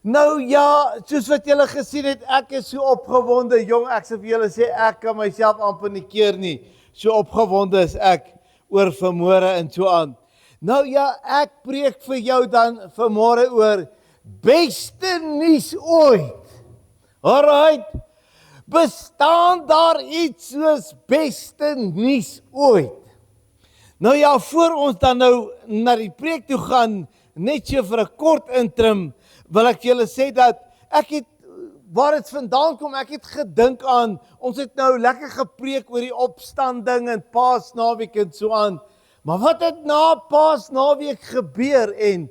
Nou ja, soos wat julle gesien het, ek is so opgewonde, jong, ek sê vir julle sê, ek kan myself amper nie keer nie, so opgewonde is ek oor vanmôre en so aan. Nou ja, ek preek vir jou dan vanmôre oor beste nuus ooit. Alright, bestaan daar iets soos beste nuus ooit? Nou ja, voor ons dan nou na die preek toe gaan, net so vir 'n kort intrim, wil ek julle sê dat ek het, waar dit vandaan kom, ek het gedink aan, ons het nou lekker gepreek oor die opstanding en Paasnaweek en so aan, maar wat het na Paasnaweek gebeur en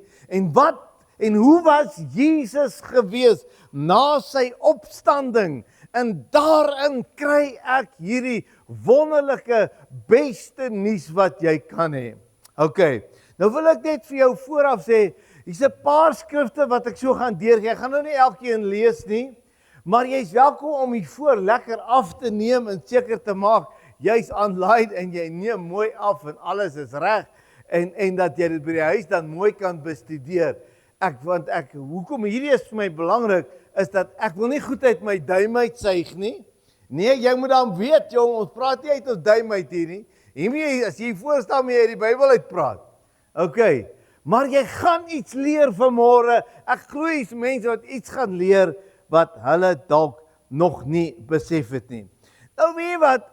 wat en hoe was Jesus gewees na sy opstanding? En daarin kry ek hierdie wonderlike beste nuus wat jy kan hê. OK, nou wil ek net vir jou vooraf sê, hier's 'n paar skrifte wat ek so gaan deurgee. Ek gaan nou nie elkeen lees nie, maar jy's welkom om hiervoor lekker af te neem en seker te maak jy's online en jy neem mooi af en alles is reg en dat jy dit by die huis dan mooi kan bestudeer. Hoekom hierdie is vir my belangrik is dat ek wil nie goed uit my duim uitsuig nie. Nee, jy moet dan weet, jong, ons praat nie uit ons duim uit hier nie. Hiermee as jy voorstel mee uit die Bybel uitpraat. OK. Maar jy gaan iets leer vanmôre. Ek glo hier's mense wat iets gaan leer wat hulle dalk nog nie besef het nie. Nou weet jy wat?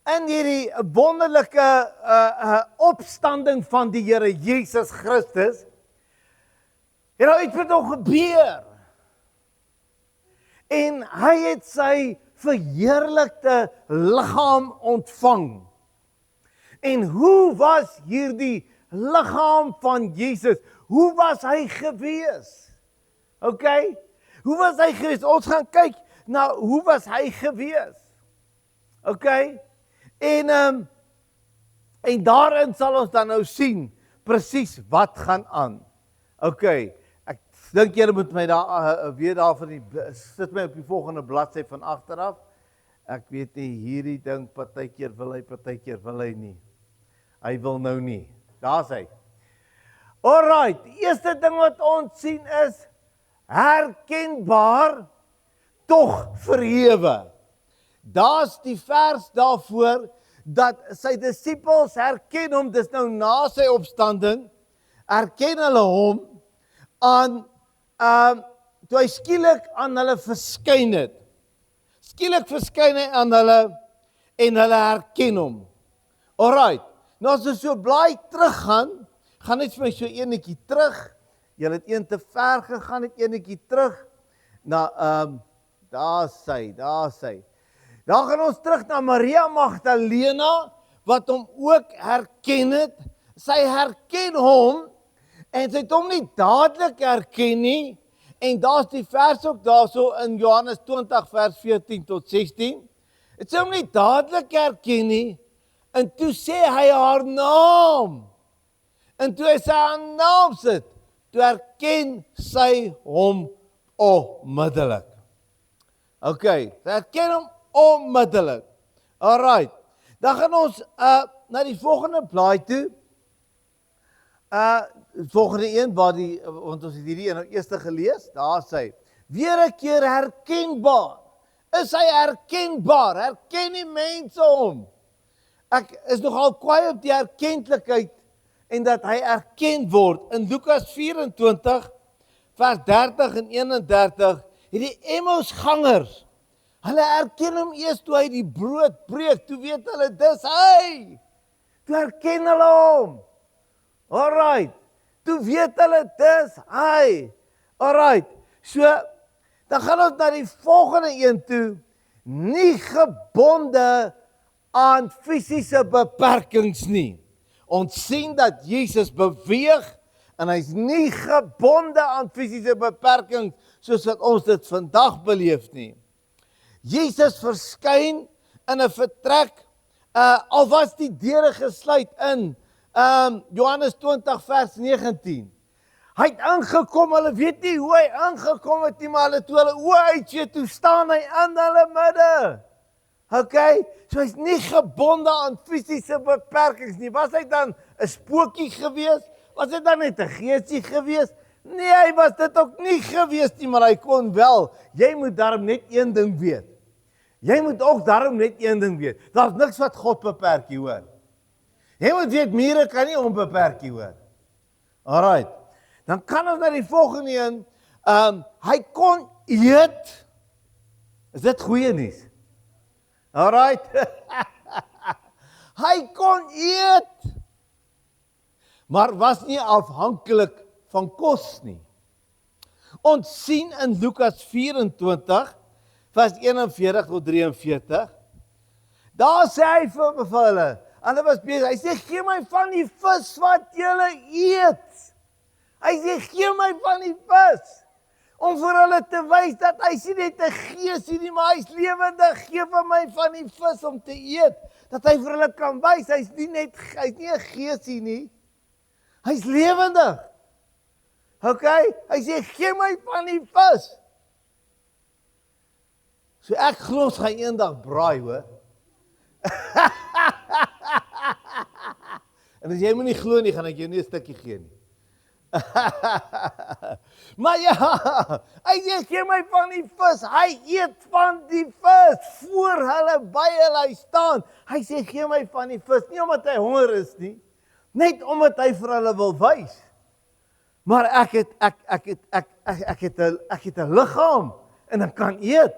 In hierdie wonderlike opstanding van die Here Jesus Christus, het dit nog gebeur. En hy het sy verheerlikte liggaam ontvang. En hoe was hierdie liggaam van Jesus? Hoe was hy gewees? OK? Hoe was hy gewees? Ons gaan kyk na hoe was hy gewees? OK? En daarin sal ons dan nou sien presies wat gaan aan. OK. Ek dink julle moet my daar weer daar van die sit my op die volgende bladsy van agteraf. Ek weet nie hierdie ding partykeer wil hy, partykeer wil hy nie. Hy wil nou nie. Daar's hy. Alright, die eerste ding wat ons sien is herkenbaar, tog verhewe. Daar's die vers daarvoor dat sy disippels herken hom, dis nou na sy opstanding, herken hulle hom aan toe hy skielik aan hulle verskyn het. Skielik verskyn hy aan hulle en hulle herken hom. Alright. Nou as ons so blaai teruggaan, gaan net vir my so enetjie terug. Julle het een te ver gegaan, net enetjie terug. Daar sy. Dan gaan ons terug na Maria Magdalena wat hom ook herken het. Sy herken hom en sy het hom nie dadelik herken nie. En daar's die vers ook daarso in Johannes 20 vers 14 tot 16. Het sy hom nie dadelik herken nie. En toe sê hy haar naam. En toe hy sy naam sit, toe herken sy hom onmiddellik. OK, sy herken hom onmiddellik. Alright, dan gaan ons na die volgende blaai toe. Volgende een, want ons het hierdie een nou eers gelees, daar sê, weer 'n keer herkenbaar. Is hy herkenbaar? Herken die mense hom? Ek is nogal kwaai op die erkentlikheid en dat hy erken word. In Lukas 24, vers 30 en 31, hierdie Emmausgangers, hulle herken hom eers toe hy die brood breek, toe weet hulle, dis hy. Toe herken hulle hom. Alright, toe weet hulle, dis hy. Alright, so, dan gaan ons na die volgende een toe, nie gebonde aan fisiese beperkings nie. Ons sien dat Jesus beweeg en hy's nie gebonde aan fisiese beperkings soos wat ons dit vandag beleef nie. Jesus verskyn in 'n vertrek, al was die deure gesluit in Johannes 20 vers 19. Hy het ingekom, hulle weet nie hoe hy ingekom het nie, maar hulle toe hulle oë uitgee, toe staan hy in hulle midde. OK, so hy's nie gebonde aan fisiese beperkings nie. Was hy dan 'n spookie gewees? Was hy dan net 'n geesie gewees? Nee, hy was dit ook nie gewees nie, maar hy kon wel. Jy moet daarom net een ding weet. Jy moet ook daarom net een ding weet. Daar's niks wat God beperk nie, hoor. Jy moet weet, mure kan nie onbeperk nie, hoor. Alright. Dan kan ons na die volgende een. Hy kon eet. Is dit goeie nuus? Alright. Hy kon eet. Maar was nie afhanklik van kos nie. Ons sien in Lukas 24, vers 41 tot 43, daar sê hy vir hulle, hulle was besig, hy sê, gee my van die vis wat julle eet. Hy sê, gee my van die vis, om vir hulle te wys dat hy sien net 'n gees nie, maar hy's lewendig, gee vir my van die vis om te eet, dat hy vir hulle kan wys, hy's nie 'n geesie nie, hy's lewendig. Okay, hy sê, gee my van die vis. So ek glo ons gaan eendag braai, hoor. En as jy my nie glo nie, gaan ek jou nie 'n stukkie gee nie. Maar ja, hy sê, gee my van die vis. Hy eet van die vis voor hulle by hulle staan. Hy sê, gee my van die vis, nie omdat hy honger is nie, net omdat hy vir hulle wil wys. Maar ek het 'n liggaam en ek kan eet.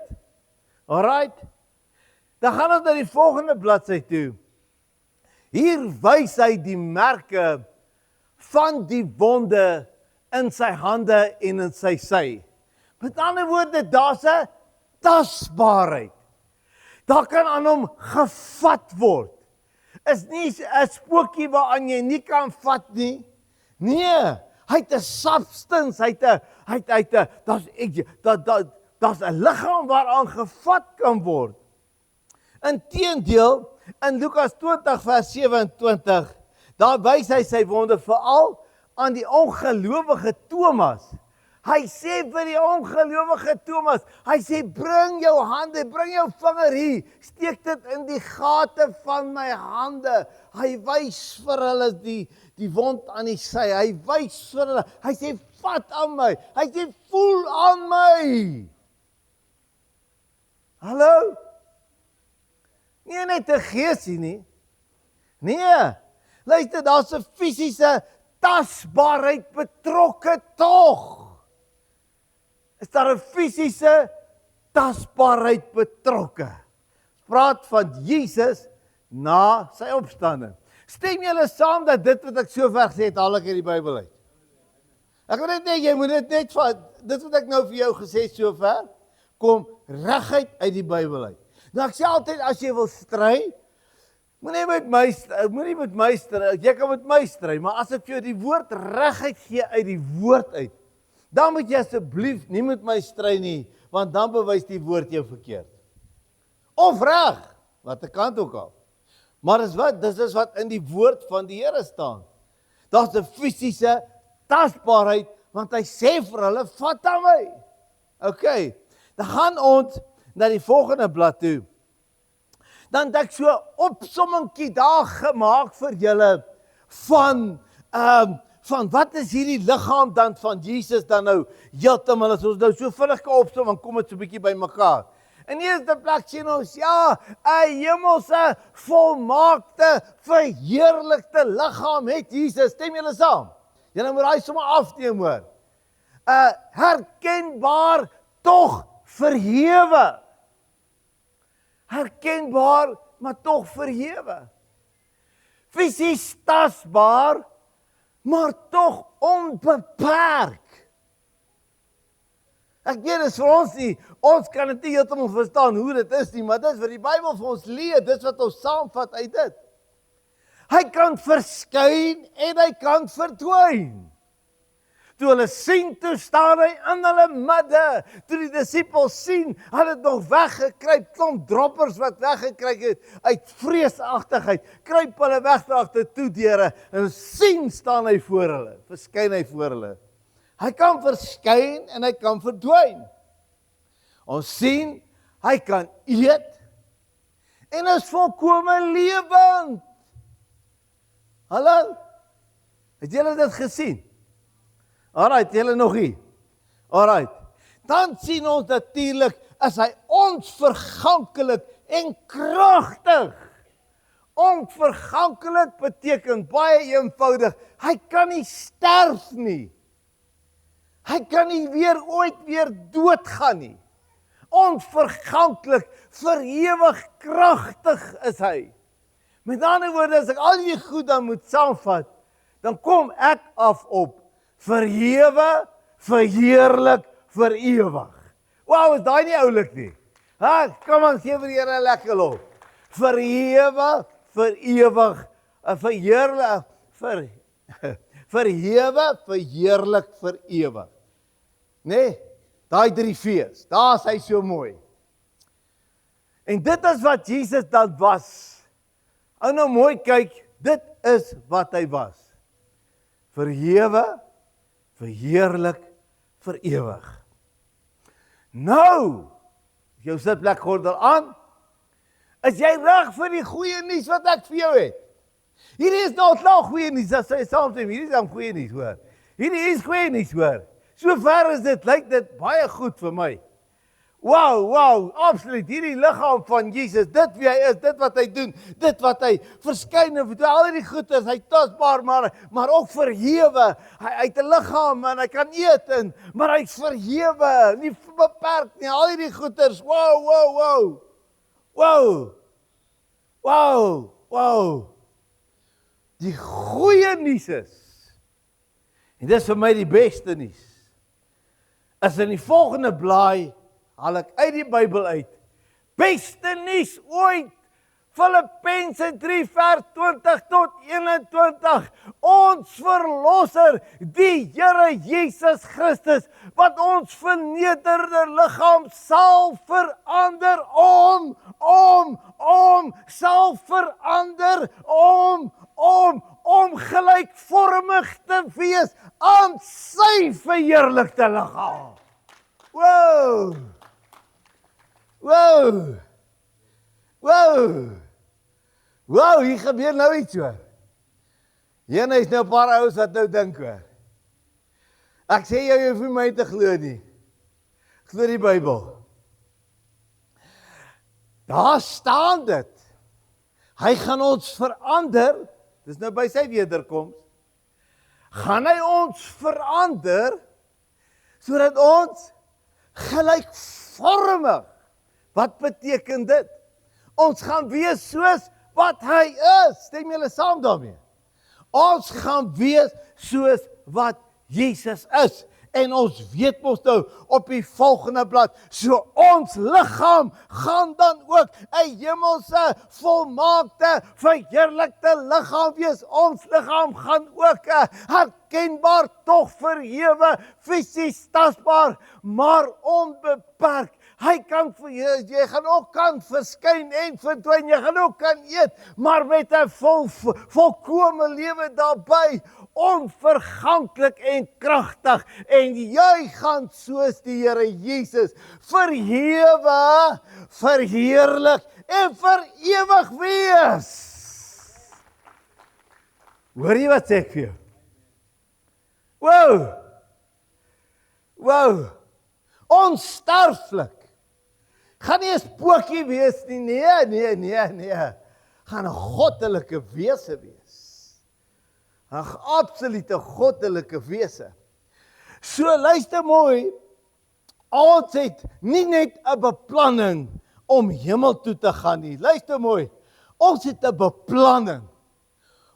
Alright. Dan gaan ons na die volgende bladsy toe. Hier wys hy die merke van die wonde in sy hande en in sy sy. Met ander woorde, daar's 'n tasbaarheid. Daar kan aan hom gevat word. Is nie 'n spookie waaraan jy nie kan vat nie. Nee, hy het 'n substance, daar's 'n liggaam waaraan gevat kan word. Inteendeel, in Lukas 20 vers 27, daar wys hy sy wonde veral aan die ongelowige Thomas. Hy sê vir die ongelowige Thomas, hy sê, bring jou hande, bring jou vinger hier, steek dit in die gate van my hande. Hy wys vir hulle die wond aan die sy, hy wys vir hulle, hy sê, vat aan my, hy sê, voel aan my. Hallo? Nie net 'n geesie nie. Nee, luister, daar's 'n fisiese tasbaarheid betrokke tog. Is daar 'n fisiese tasbaarheid betrokke? Praat van Jesus na sy opstanding. Stem julle saam dat dit wat ek sover gesê het, haal ek uit die Bybel uit? Ek wil net jy moet dit vat, dit wat ek nou vir jou gesê het sover, kom reguit uit die Bybel uit. Nou ek sê altyd, as jy wil stry, moenie met my stry, jy kan met my stry, maar as ek vir jou die woord reguit gee uit die woord uit, dan moet jy asseblief nie met my stry nie, want dan bewys die woord jou verkeerd. Of reg, wat 'n kant ook al. Maar dis is wat in die woord van die Here staan. Daar's 'n fisiese tasbaarheid, want hy sê vir hulle, vat aan my. Okay, dan gaan ons na die volgende blad toe. Dan het ek so 'n opsommingkie daar gemaak vir julle van wat is hierdie liggaam dan van Jesus dan nou heeltemal as ons nou so vinnig kan opsom, dan kom dit so 'n bietjie bymekaar. In eerste plek sien ons, ja, 'n hemelse, volmaakte, verheerlikte liggaam het Jesus. Stem julle saam? Julle moet daai sommer afneem, hoor. Herkenbaar, tog verhewe. Herkenbaar, maar tog verhewe. Fisies tasbaar, maar tog onbeperk. Ek weet dit is vir ons nie, ons kan dit nie heeltemal verstaan hoe dit is nie, maar dit is wat die Bybel vir ons leer, dit is wat ons saamvat uit dit. Hy kan verskyn en hy kan verdwyn. Toe hulle sien, toe staan hy in hulle midde. Toe die disippels sien, hulle het nog weggekruip, klomp droppers wat weggekruip het, uit vreesagtigheid, kruip hulle weg na agter toe deure, en sien staan hy voor hulle, verskyn hy voor hulle. Hy kan verskyn en hy kan verdwyn. Ons sien, hy kan eet, en is volkome lewend. Hallo? Het julle dit gesien? Alright, julle nog hier. Alright. Dan sien ons natuurlik is hy onverganklik en kragtig. Onverganklik beteken baie eenvoudig, hy kan nie sterf nie. Hy kan nie ooit weer doodgaan nie. Onverganklik, vir ewig kragtig is hy. Met ander woorde, as ek al die goed dan moet saamvat, dan kom ek af op verhewe, verheerlik, vir ewig. Wow, is daai nie oulik nie? Ha, kom aan, gee vir die Here 'n lekker lof. Verhewe, vir ewig, verheerlik, verhewe, verheerlik, vir ewig. Nee, daai 3 V's, daar is hy so mooi. En dit is wat Jesus dan was. Ou nou mooi kyk, dit is wat hy was. Verhewe, verheerlik, vir ewig. Nou, jou sitplekgordel aan, is jy reg vir die goeie nuus wat ek vir jou het? Hierdie is nou klaar goeie nuus, as jy saam met hierdie is dan goeie nuus, hoor. Hierdie is goeie nuus, hoor. So ver is dit, lyk dit baie goed vir my. Wow, absoluut, hierdie liggaam van Jesus, dit wie hy is, dit wat hy doen, dit wat hy verskyn, al die goed is, hy tasbaar, maar ook verhewe, hy het 'n liggaam en hy kan eet, maar hy's verhewe, nie beperk nie, al die goeders, wow. Die goeie nuus is, en dis vir my die beste nuus, is in die volgende blaai, haal ek uit die Bybel uit. Beste nuus ooit. Filippense 3 vers 20 tot 21. Ons verlosser, die Here Jesus Christus, wat ons vernederde liggaam sal verander sal verander om gelykvormig te wees aan sy verheerlikte liggaam. Wow, hier gebeur nou iets hoor. Jyne is nou 'n paar ouens wat nou dink hoor. Ek sê jy hoef nie my te glo nie. Glo die Bybel. Daar staan dit. Hy gaan ons verander, dis nou by sy wederkoms, gaan hy ons verander, sodat ons gelykvormig. Wat beteken dit? Ons gaan wees soos wat hy is. Stem julle saam daarmee? Ons gaan wees soos wat Jesus is. En ons weet mos nou op die volgende blad, so ons liggaam gaan dan ook 'n hemelse, volmaakte, verheerlikte liggaam wees. Ons liggaam gaan ook herkenbaar, tog verhewe, fisies tasbaar, maar onbeperk. Hy kan vir jy gaan ook kan verskyn en verdwyn, jy gaan ook kan eet, maar met 'n volkome lewe daarbey, onverganklik en kragtig, en jy gaan soos die Here Jesus verhewe, verheerlik en vir ewig wees. Hoor jy wat sê ek vir jou? Wow, onsterflik. Gaan nie 'n spookie wees nie, nee. Gaan 'n goddelike wese wees. 'n absolute goddelike wese. So luister mooi, ons het nie net 'n beplanning om hemel toe te gaan nie. Luister mooi, ons het 'n beplanning.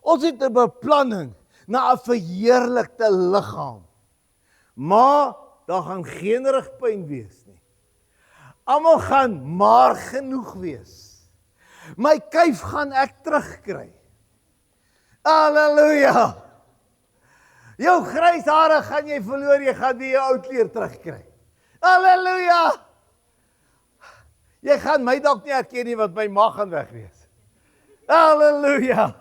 Ons het 'n beplanning na 'n verheerlikte liggaam. Maar daar gaan geen rugpyn wees nie. Almal gaan maar genoeg wees. My kuif gaan ek terugkry. Halleluja! Jou grys hare gaan jy verloor, jy gaan nie jou ou kleur terugkry. Halleluja! Jy gaan my dalk nie herken nie, want my maag gaan weg wees. Halleluja!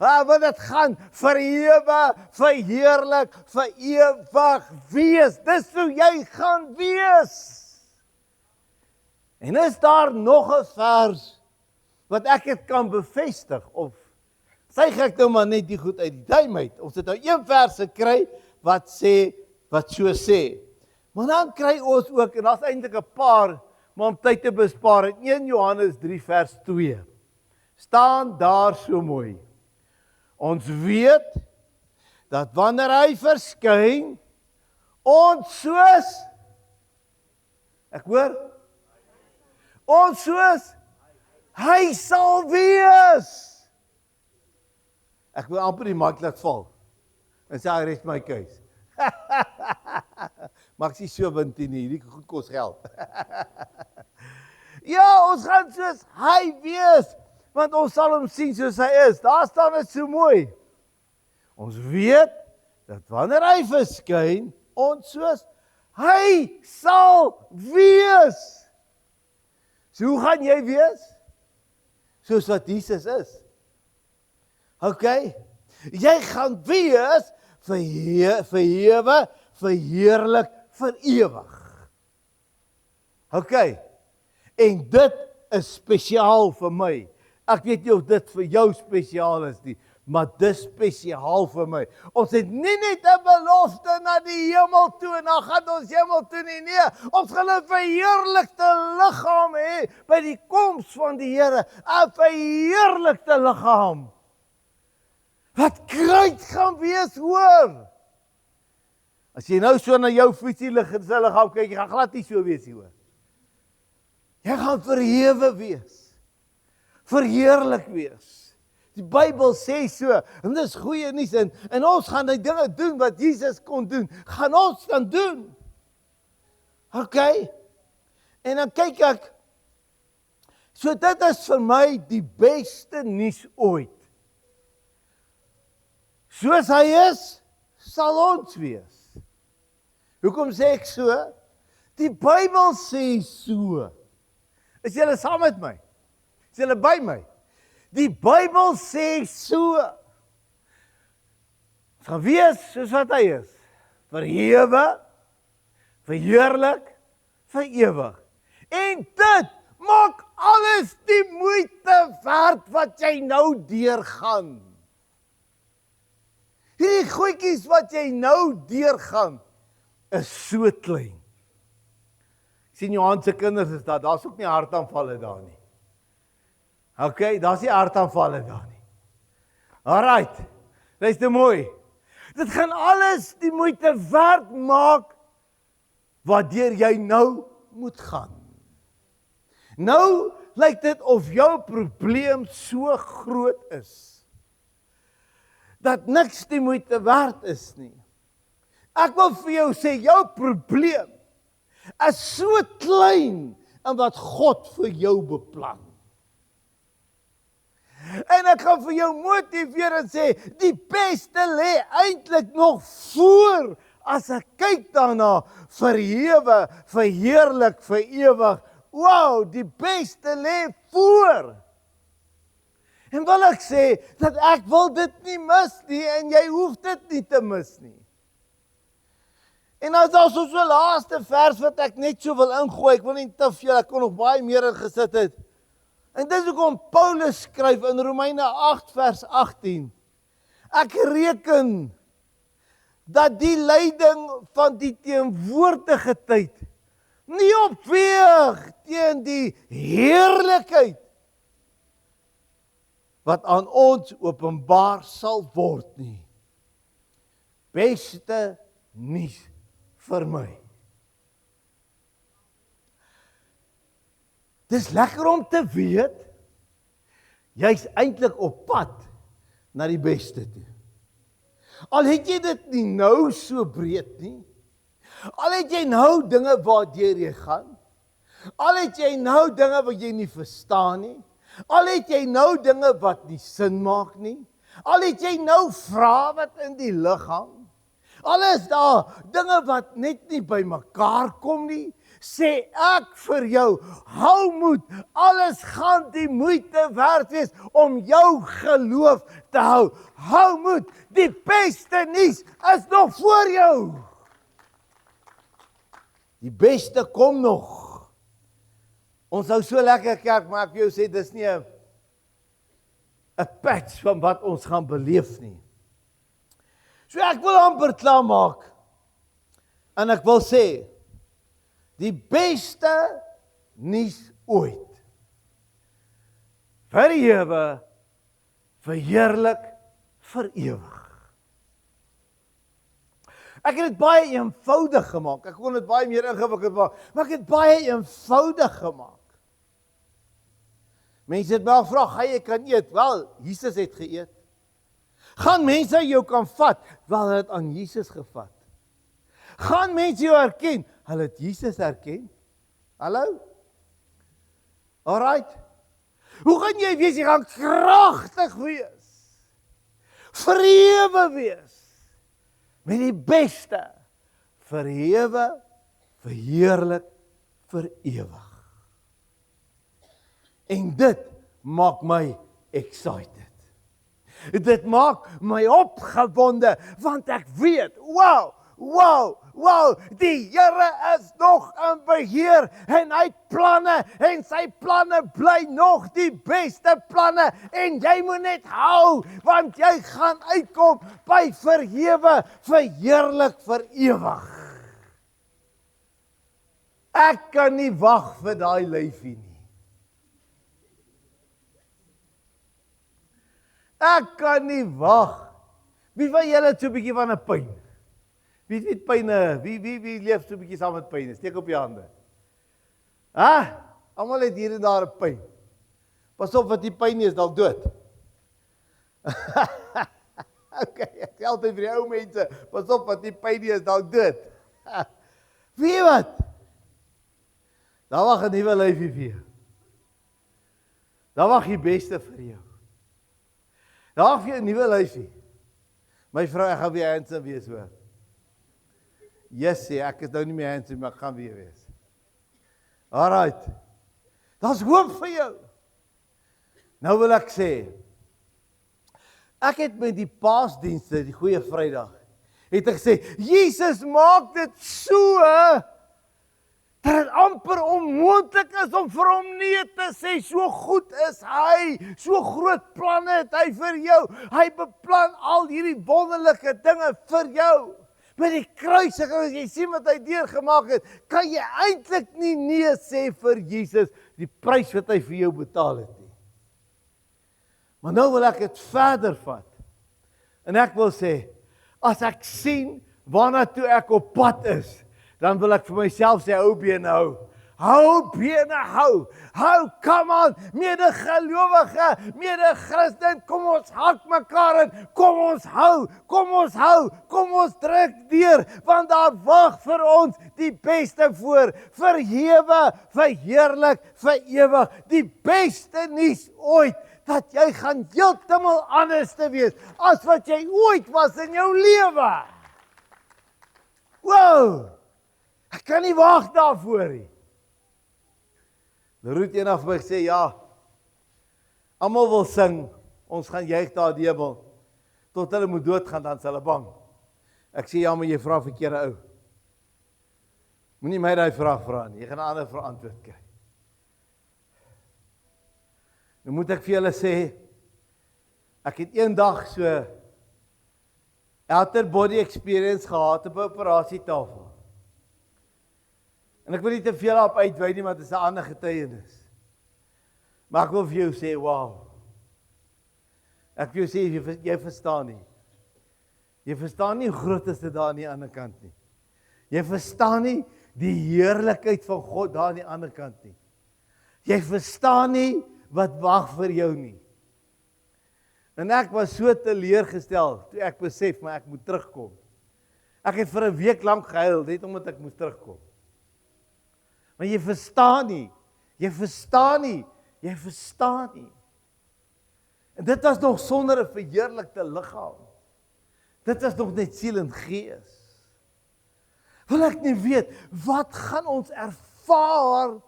Want dit gaan verhewe, verheerlik, vir ewig wees. Dis hoe jy gaan wees. En is daar nog 'n vers wat ek dit kan bevestig of Sy gaan ek nou maar net die goed uit die duim uit. Ons het nou een vers gekry wat so sê. Maar dan kry ons ook, en daar's eintlik 'n paar, maar om tyd te bespaar, in 1 Johannes 3 vers 2, staan daar so mooi. Ons weet, dat wanneer hy verskyn, ons soos, ek hoor, ons soos, hy sal wees. Ek wil amper die mic laat val, en sê, I rest my case. Maar ek sê so wint nie, hierdie goed kos geld. Ja, ons gaan soos hy wees, want ons sal hom sien soos hy is. Daar staan dit so mooi. Ons weet, dat wanneer hy verskyn, ons soos hy sal wees. So hoe gaan jy wees? Soos wat Jesus is. Okay, jy gaan wees verhewe, verheerlik, vir ewig. Okay, en dit is spesiaal vir my. Ek weet nie of dit vir jou spesiaal is nie, maar dis spesiaal vir my. Ons het nie net 'n belofte na die hemel toe en dan gaan ons hemel toe nie. Nee, ons gaan 'n verheerlikte liggaam hê by die koms van die Here, 'n verheerlikte liggaam. Wat kruit gaan wees, hoor. As jy nou so na jou fietsie liggaam kyk, jy gaan glad nie so wees nie, hoor. Jy gaan verhewe wees. Verheerlik wees. Die Bybel sê so, en dis goeie nuus, en ons gaan die dinge doen wat Jesus kon doen, gaan ons dan doen. Okay? En dan kyk ek, so dit is vir my die beste nuus ooit. Soos hy is, sal ons wees. Hoekom sê ek so? Die Bybel sê so. Is julle saam met my? Is julle by my? Die Bybel sê so. Ons gaan wees soos wat hy is. Verhewe, verheerlik, vir ewig. En dit maak alles die moeite werd wat jy nou deurgaan. Hierdie goedjies wat jy nou deurgaan, is so klein. Sien Johan se kinders is daar's ook nie hartaanvalle daar nie. Okay, daar's nie hartaanvalle daar nie. Alright, luister mooi. Dit gaan alles die moeite werd maak waardeur jy nou moet gaan. Nou lyk dit of jou probleem so groot is dat niks die moeite werd is nie. Ek wil vir jou sê, jou probleem is so klein in wat God vir jou beplan. En ek gaan vir jou motiveer en sê, die beste lê eintlik nog voor, as ek kyk daarna, verhewe, verheerlik, vir ewig. Wow, die beste lê voor. En wil ek sê, dat ek wil dit nie mis nie, en jy hoef dit nie te mis nie. En as daar so laaste vers wat ek net so wil ingooi, ek wil nie te veel, ek kon nog baie meer in gesit het. En dis hoekom Paulus skryf in Romeine 8 vers 18. Ek reken dat die lyding van die teenwoordige tyd nie opweeg teen die heerlikheid wat aan ons openbaar sal word nie. Beste nuus vir my. Dis lekker om te weet, jy's eintlik op pad na die beste toe. Al het jy dit nie nou so breed nie, al het jy nou dinge waardeur jy gaan, al het jy nou dinge wat jy nie verstaan nie, al het jy nou dinge wat nie sin maak nie, al het jy nou vrae wat in die lug hang, al is daar dinge wat net nie by mekaar kom nie, sê ek vir jou, hou moed, alles gaan die moeite werd wees om jou geloof te hou. Hou moed, die beste nuus is nog voor jou. Die beste kom nog. Ons hou so lekker kerk, maar ek wil jou sê, dis nie 'n 'n patch van wat ons gaan beleef nie. So ek wil amper klaar maak. En ek wil sê, die beste nuus ooit. Verhewe, verheerlik, vir ewig. Ek het dit baie eenvoudig gemaak. Ek kon dit baie meer ingewikkeld maak, maar ek het baie eenvoudig gemaak. Mense het my gevra, "Gaan jy kan eet?" Wel, Jesus het geëet. Gaan mense jou kan vat? Wel, hulle het aan Jesus gevat. Gaan mense jou herken? Hulle het Jesus herken. Hallo? Alright. Hoe gaan jy wees? Jy gaan kragtig wees. Verhewe wees. Met die beste. Verhewe, verheerlik, vir ewig. En dit maak my excited. Dit maak my opgewonde, want ek weet, wow, die Here is nog in beheer en hy het planne en sy planne bly nog die beste planne en jy moet net hou, want jy gaan uitkom by verhewe, verheerlik, vir ewig. Ek kan nie wag vir daai lyfie nie. Ek kan nie wag. Wie van julle het so 'n bietjie van 'n pyn? Wie het pyne? Wie leef so 'n bietjie saam met pyne? Steek op jou hande. Almal het hier en daar 'n pyn. Pas op wat die pyn nie is dalk dood. Okay, ek sê altyd vir die ou mense, pas op wat die pyn nie is dalk dood. Weet wat? Daar wag 'n nuwe lyfie vir jou. Daar wag die beste vir jou. Daar wag vir 'n nuwe lyfie. My vrou, ek gaan weer handsome wees hoor. Yes, ek is nou nie meer handsome, maar ek gaan weer wees. Alright. Daar's hoop vir jou. Nou wil ek sê, ek het met die Paasdienste, die Goeie Vrydag, het ek gesê, Jesus maak dit so, dat het amper onmoontlik is om vir hom nee te sê, so goed is hy, so groot planne het hy vir jou, hy beplan al hierdie wonderlike dinge vir jou. Met die kruisiging, as jy sien wat hy deurgemaak het, kan jy eintlik nie nee sê vir Jesus, die prys wat hy vir jou betaal het nie. Maar nou wil ek dit verder vat, en ek wil sê, as ek sien waarna toe ek op pad is, dan wil ek vir myself sê, hou bene hou. Hou bene hou. Hou, come on, medegelowige, mede-Christen, kom ons hak mekaar in, kom ons hou, kom ons druk deur, want daar wag vir ons die beste voor, verhewe, verheerlik, vir ewig, die beste nuus ooit, dat jy gaan heeltemal anders te wees, as wat jy ooit was in jou lewe. Wow! Ek kan nie wag daarvoor nie. Leroet eendag vir my gesê, ja, almal wil sing, ons gaan juig daar die hemel, tot hulle moet doodgaan, dan is hulle bang. Ek sê, ja, maar jy vra verkeerde ou. Moenie my daai vraag vra nie, jy gaan 'n ander antwoord kry. Nou moet ek vir julle sê, ek het eendag so outer body experience gehad op 'n operasietafel. En ek wil nie te veel op uitwy nie, want dit is 'n ander getuienis. Maar ek wil vir jou sê, wow. Ek wil jou sê, jy verstaan nie. Jy verstaan nie hoe groot is dit daar aan die ander kant nie. Jy verstaan nie die heerlikheid van God daar aan die ander kant nie. Jy verstaan nie wat wag vir jou nie. En ek was so teleurgestel toe ek besef, maar ek moet terugkom. Ek het vir 'n week lank gehuil, net omdat ek moes terugkom. Maar jy verstaan nie. En dit was nog sonder 'n verheerlikte liggaam. Dit was nog net siel en gees. Wil ek nie weet, wat gaan ons ervaar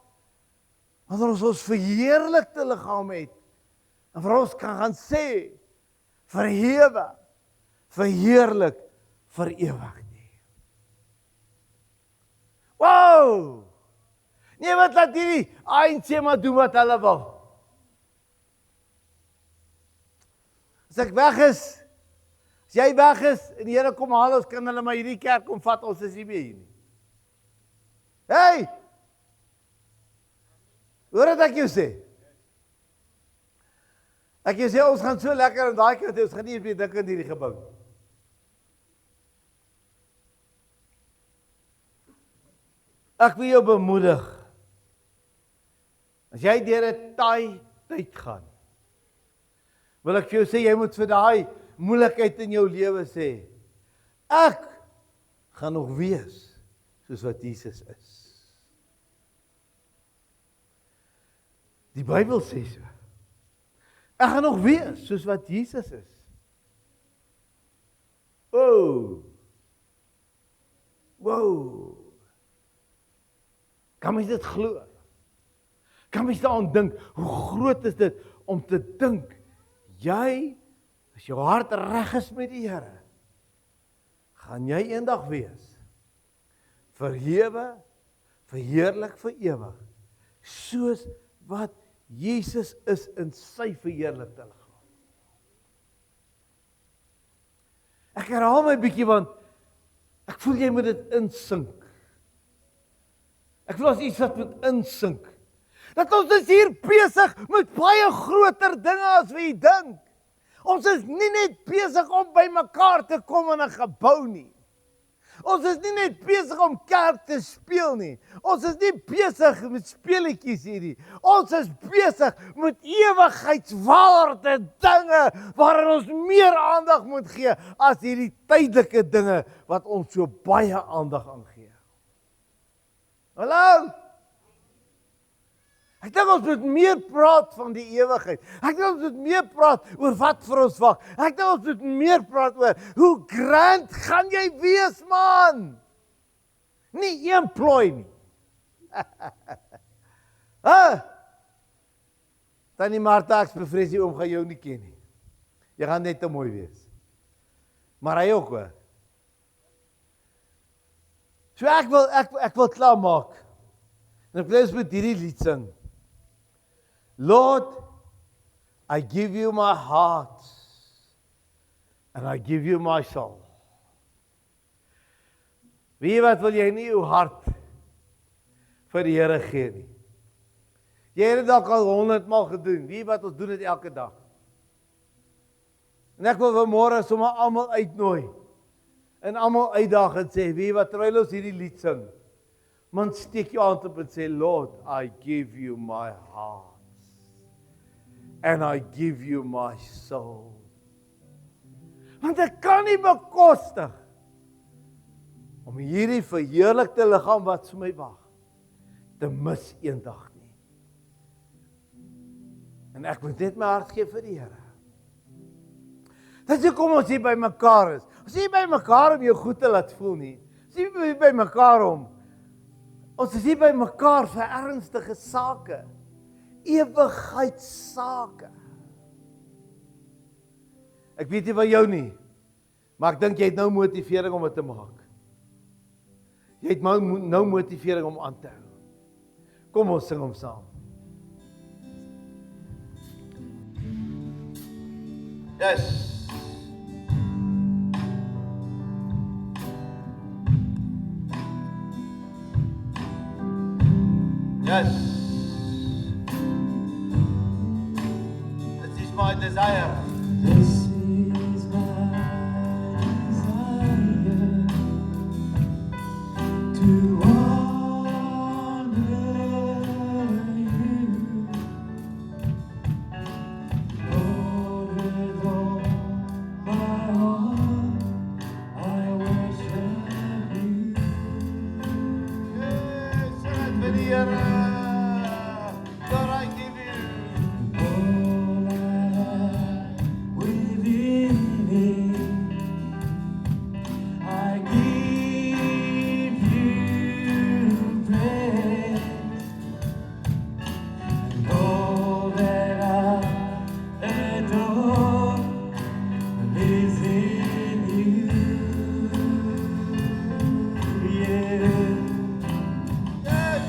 wanneer ons verheerlikte liggaam het, en vir ons kan gaan sê, verhewe, verheerlik, vir ewig nie. Wow! Nee, wat laat hierdie ANC maar doen wat hulle wil. As ek weg is, as jy weg is en die Here kom haal ons, kan hulle maar hierdie kerk kom vat, ons is nie meer hier nie. Hey! Hoor wat ek jou sê? Ek jou sê, ons gaan so lekker in daai kant, ons gaan nie meer dink aan hierdie gebou. Ek wil jou bemoedig. As jy deur 'n taai tyd gaan, wil ek vir jou sê, jy moet vir daai moeilikheid in jou lewe sê, ek gaan nog wees soos wat Jesus is. Die Bybel sê so. Ek gaan nog wees soos wat Jesus is. Wow. Kan mens dit glo? Kan mens daaraan dink, hoe groot is dit om te dink, jy, as jou hart reg is met die Here, gaan jy eendag wees, verhewe, verheerlik vir ewig, soos wat Jesus is in sy verheerlikte liggaam. Ek herhaal my bietjie, want ek voel jy moet dit insink. Ek voel as iets wat moet insink. Dat ons is hier besig met baie groter dinge as wat jy dink. Ons is nie net besig om by mekaar te kom in 'n gebou nie. Ons is nie net besig om kerk te speel nie. Ons is nie besig met speletjies hierdie. Ons is besig met ewigheidswaarde dinge waarin ons meer aandag moet gee as hierdie tydelike dinge wat ons so baie aandag aan gee. Hallo? Ek dink ons moet meer praat van die ewigheid. Ek dink ons moet meer praat oor wat vir ons wag. Ek dink ons moet meer praat oor hoe grand gaan jy wees, man? Nie een plooi nie. Tannie Martha, ek bevrees die oom gaan jou nie ken nie. Jy gaan net te mooi wees. Maar hy ook hoor. So ek wil klaar maak. En ek wil met hierdie lied sing. Lord, I give you my heart and I give you my soul. Wie wat wil jy nie jou hart vir die Here gee nie? Jy het dit dalk al 100 maal gedoen. Wie wat ons doen dit elke dag. En ek wil vanmôre sommer almal uitnooi en almal uitdaag en sê, wie wat terwyl ons hierdie lied sing, man steek jou hand op en sê, Lord, I give you my heart. And I give you my soul. Want ek kan nie bekostig om hierdie verheerlikte liggaam wat vir my wag te mis eendag nie. En ek moet net my hart gee vir die Here. Dis hoekom ons hier by mekaar is. Ons is nie by mekaar om jou goed te laat voel nie. Ons is nie by mekaar om. Ons is nie by mekaar vir ernstige sake. Ewigheidssake. Ek weet nie van jou nie, maar ek dink jy het nou motivering om dit te maak. Jy het nou motivering om aan te hou. Kom ons sing hom saam. Yes. Yes. This is my desire. This is my desire to honor you, Lord, with all my heart I worship you. Yes, and for the Here. Lord, I give you. All I have within me, I give you praise, and all that I adore is in you. Yeah. Yes.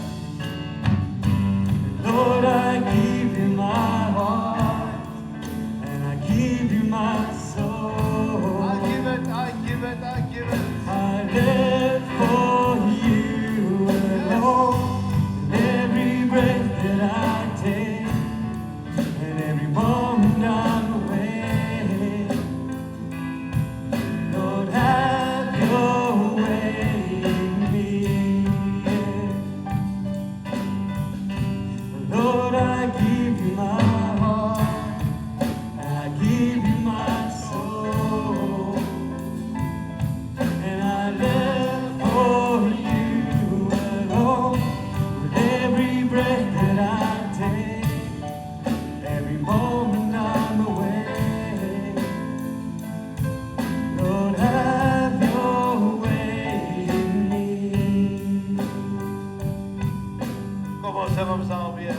sing hom saam weer.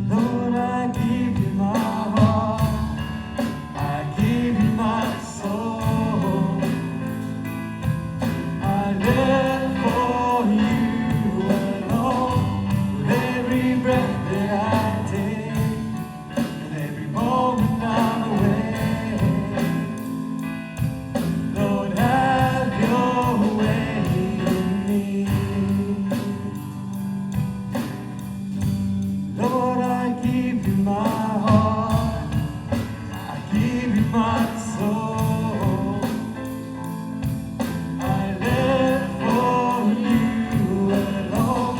Lord, I give you my heart, I give you my soul, I live for you alone, with every breath that I take, and every moment I'm away. Lord, have your way in me. Lord, I give you my heart, I give you my soul, I live for you alone,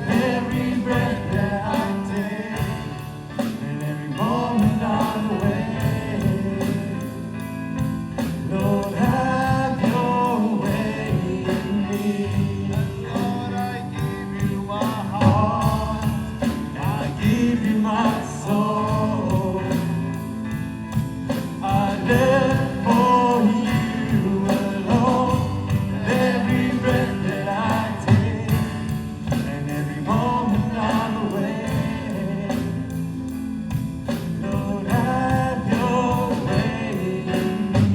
with every breath that I take, and every moment I'm away. Lord, have your way in me. Lord, I give you my heart. I give you my soul. I live for you alone. And every breath that I take, and every moment I'm away. Lord, have your way in me.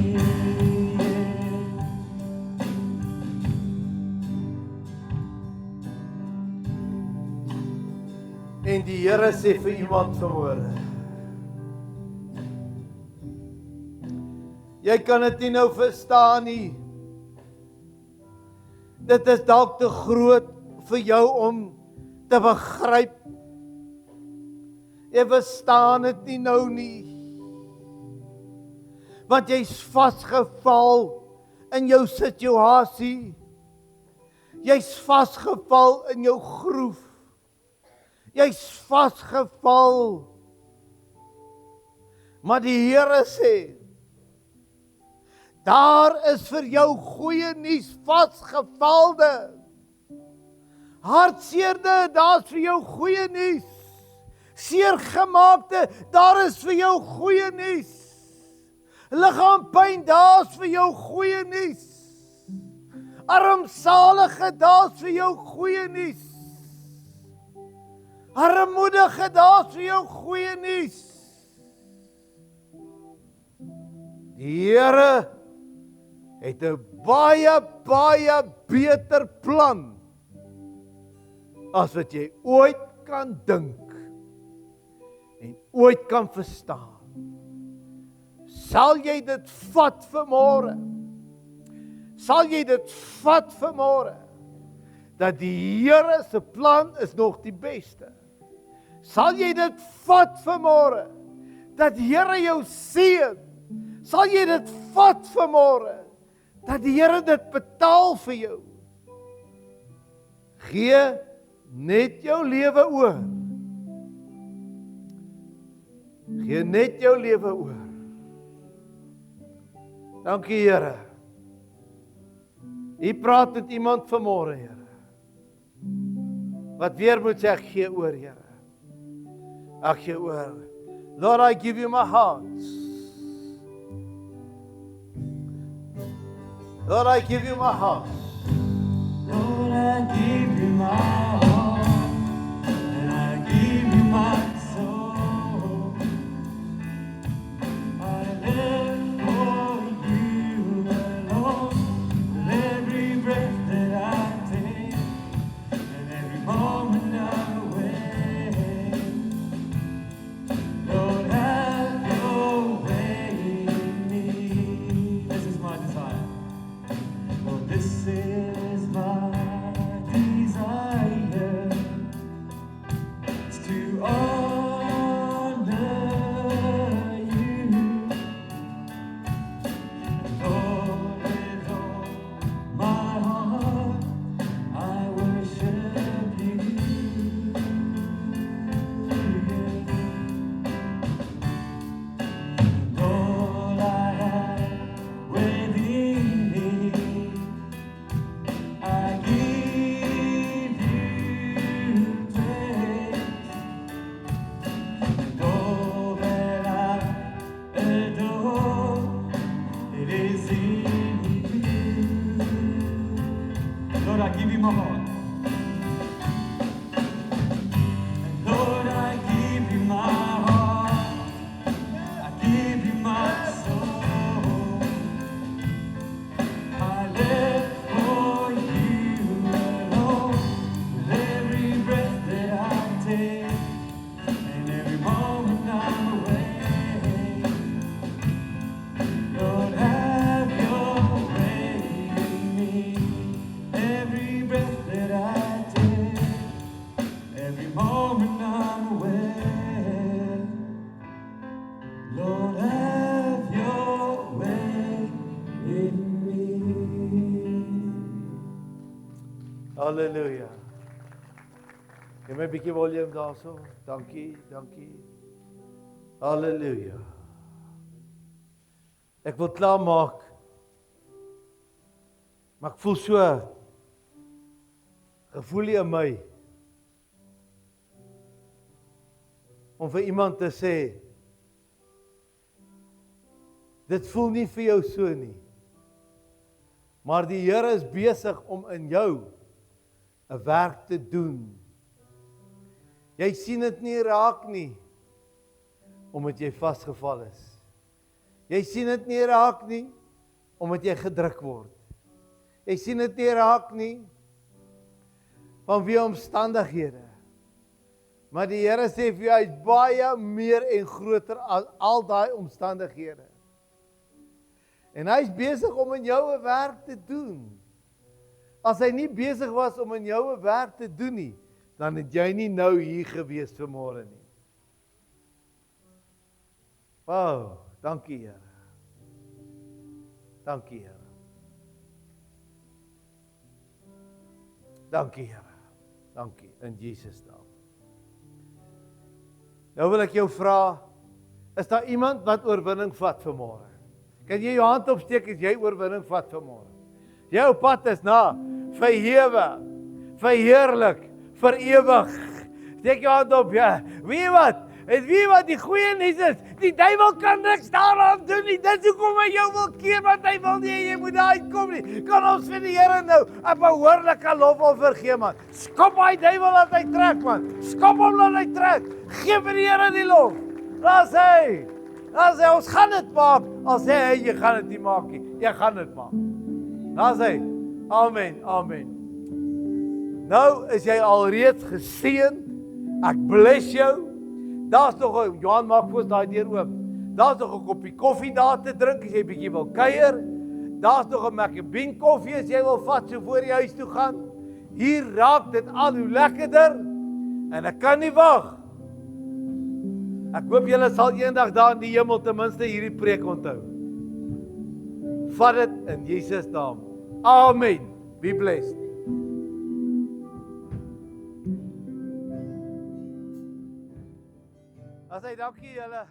En die Here sê vir iemand vanmôre. Jy kan dit nie nou verstaan nie. Dit is dalk te groot vir jou om te begryp. Jy verstaan dit nie nou nie. Want jy's vasgeval in jou situasie. Jy's vasgeval in jou groef. Jy's vasgeval. Maar die Here sê, daar is vir jou goeie nuus, vasgevalde. Hartseerde, daar's vir jou goeie nuus. Seergemaakte, daar is vir jou goeie nuus. Liggaamppyn, daar's vir jou goeie nuus. Armsalige, daar's vir jou goeie nuus. Armoedige, daar's vir jou goeie nuus. Die Here het 'n baie beter plan as wat jy ooit kan dink en ooit kan verstaan. Sal jy dit vat vanmôre? Sal jy dit vat vanmôre? Dat die Here se plan is nog die beste. Sal jy dit vat vanmôre? Dat die Here jou seën. Sal jy dit vat vanmôre? Dat die Here dit betaal vir jou. Gee net jou lewe oor. Gee net jou lewe oor. Dankie Here. U praat met iemand vanmôre, Here. Wat weer moet sê, ek gee oor, Here. Ek gee oor. Lord, I give you my heart. Lord, I give you my heart. Lord, I give you my heart, and I give you my soul. I live for you alone, with every breath that I take, and every moment I'm away. Lord, have your way in me. This is my desire. Lord, this is my desire, it's to honor you. Lord, with all my heart, I worship you. Lord, I have within me, I give you praise, and all that I adore, it is in you. Lord, I give you my heart. Halleluja. Jy my 'n bietjie volume daarso. Dankie, dankie. Halleluja. Ek wil klaar maak. Maar ek voel so gevoel in my om vir iemand te sê dit voel nie vir jou so nie. Maar die Here is besig om in jou 'n werk te doen. Jy sien dit nie raak nie omdat jy vasgeval is. Jy sien dit nie raak nie omdat jy gedruk word. Jy sien dit nie raak nie vanweë omstandighede. Maar die Here sê vir jou hy is baie meer en groter as al daai omstandighede. En hy is besig om in jou 'n werk te doen. As hy nie besig was om in jou 'n werk te doen nie, dan het jy nie nou hier gewees vanmôre nie. Wow, dankie Here. Dankie Here. Dankie Here. Dankie in Jesus naam. Nou wil ek jou vra, is daar iemand wat oorwinning vat vanmôre? Kan jy jou hand opsteek as jy oorwinning vat vanmôre? Jou pad is na verhewe, verheerlik, vir ewig. Steek jou hand op, ja. Wie wat die goeie nuus is, die duiwel kan niks daaraan doen nie. Dis hoekom hy jou wil keer, want hy wil nie jy moet daar uitkom nie. Kan ons vir die Here nou 'n behoorlike lofoffer gee, man. Skop hy duiwel laat hy trek, man. Skop hom laat hy trek. Gee vir die Here die lof. Daar sê ons gaan dit maak. Al sê hy jy gaan dit nie maak nie. Jy gaan dit maak. Daar sê amen, amen. Nou is jy alreeds geseën. Ek bless jou. Daar's nog Johan maak voor daai deur oop. Daar's nog 'n koppie koffie daar te drink as jy bietjie wil kuier. Daar's nog 'n Maccabean koffie as jy wil vat so voor die huis toe gaan. Hier raak dit al hoe lekkerder en ek kan nie wag. Ek hoop julle sal eendag daar in die hemel ten minste hierdie preek onthou. Vat dit in Jesus naam. Amen. Be blessed. As hy dankie julle.